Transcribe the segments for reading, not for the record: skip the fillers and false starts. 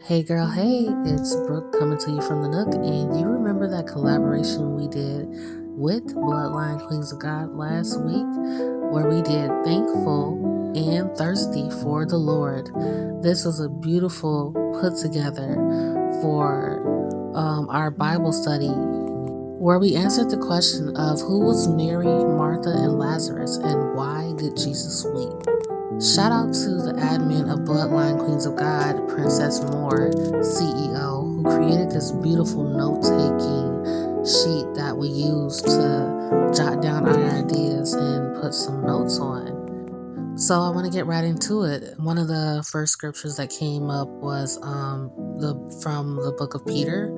Hey girl, hey, it's Brooke coming to you from the Nook, and you remember that collaboration we did with Bloodline Queens of God last week, where we did Thankful and Thirsty for the Lord. This was a beautiful put together for our Bible study, where we answered the question of who was Mary, Martha, and Lazarus, and why did Jesus weep? Shout out to the admin of Bloodline Queens of God, Princess Moore, CEO, who created this beautiful note-taking sheet that we use to jot down our ideas and put some notes on. So I want to get right into it. One of the first scriptures that came up was from the book of Peter.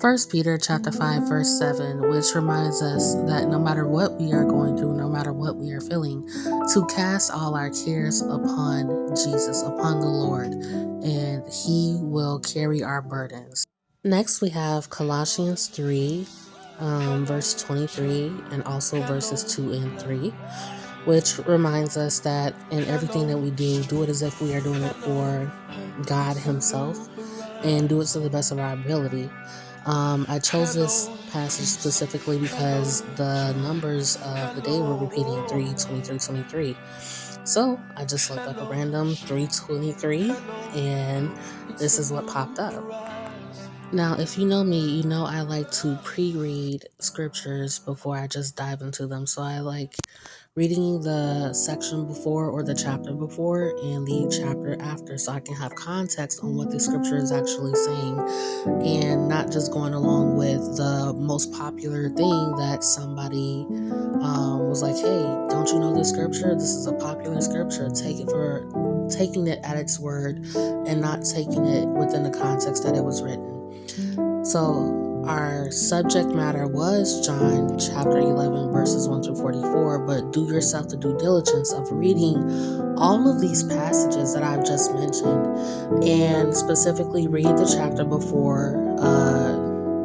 1 Peter chapter 5 verse 7, which reminds us that no matter what we are going through, no matter what we are feeling, to cast all our cares upon Jesus, upon the Lord, and He will carry our burdens. Next we have Colossians 3 verse 23 and also verses 2 and 3, which reminds us that in everything that we do it as if we are doing it for God Himself and do it to the best of our ability. I chose this passage specifically because the numbers of the day were repeating 3, 23, 23. So I just looked up a random 323 and this is what popped up. Now, if you know me, you know I like to pre-read scriptures before I just dive into them. So I like reading the section before or the chapter before and the chapter after so I can have context on what the scripture is actually saying and not just going along with the most popular thing that somebody was like, hey, don't you know this scripture? This is a popular scripture. Taking it at its word and not taking it within the context that it was written. So our subject matter was John chapter 11 verses 1 through 44, but do yourself the due diligence of reading all of these passages that I've just mentioned, and specifically read the chapter before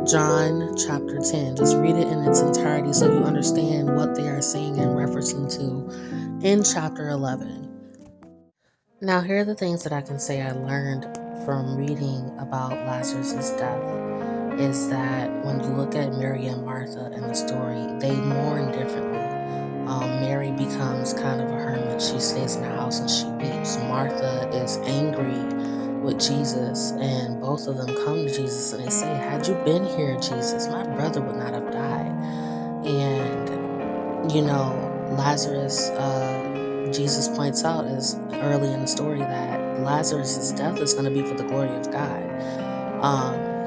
John chapter 10. Just read it in its entirety so you understand what they are saying and referencing to in chapter 11. Now, here are the things that I can say I learned from reading about Lazarus' death. Is that when you look at Mary and Martha in the story, they mourn differently. Mary becomes kind of a hermit. She stays in the house and she weeps. Martha is angry with Jesus, and both of them come to Jesus and they say, had you been here, Jesus, my brother would not have died. And, Lazarus, Jesus points out is early in the story that Lazarus' death is going to be for the glory of God.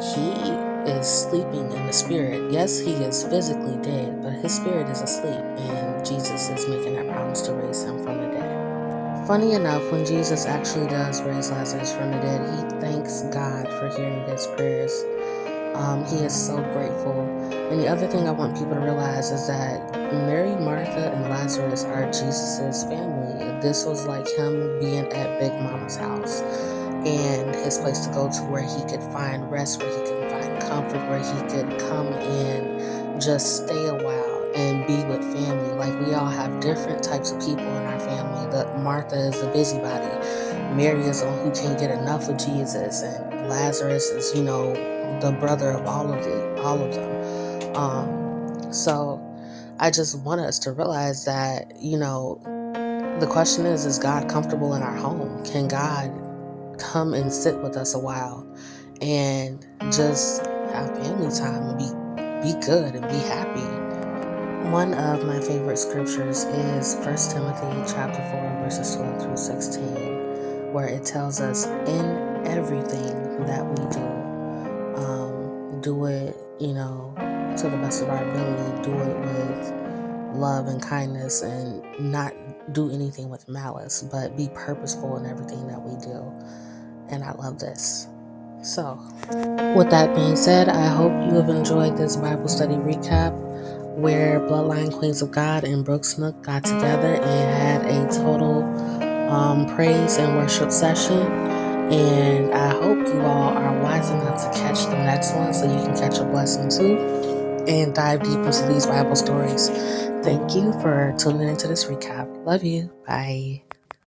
He is sleeping in the spirit. Yes, he is physically dead, but his spirit is asleep, and Jesus is making that promise to raise him from the dead. Funny enough, when Jesus actually does raise Lazarus from the dead, he thanks God for hearing his prayers. He is so grateful. And the other thing I want people to realize is that Mary, Martha, and Lazarus are Jesus's family. This was like him being at Big Mama's house and his place to go to where he could find rest, where he could find comfort, where he could come and just stay a while and be with family. Like, we all have different types of people in our family. Martha is the busybody. Mary is the one who can't get enough of Jesus, and Lazarus is, the brother of all of them. So I just want us to realize that, the question is God comfortable in our home? Can God come and sit with us a while and just have family time and be good and be happy? One of my favorite scriptures is 1 Timothy chapter 4 verses 12 through 16, where it tells us in everything that we do it, to the best of our ability, do it with love and kindness, and not do anything with malice, but be purposeful in everything that we do. And I love this. So, with that being said, I hope you have enjoyed this Bible study recap where Bloodline Queens of God and BrooksNuk got together and had a total praise and worship session. And I hope you all are wise enough to catch the next one so you can catch a blessing too and dive deep into these Bible stories. Thank you for tuning into this recap. Love you. Bye.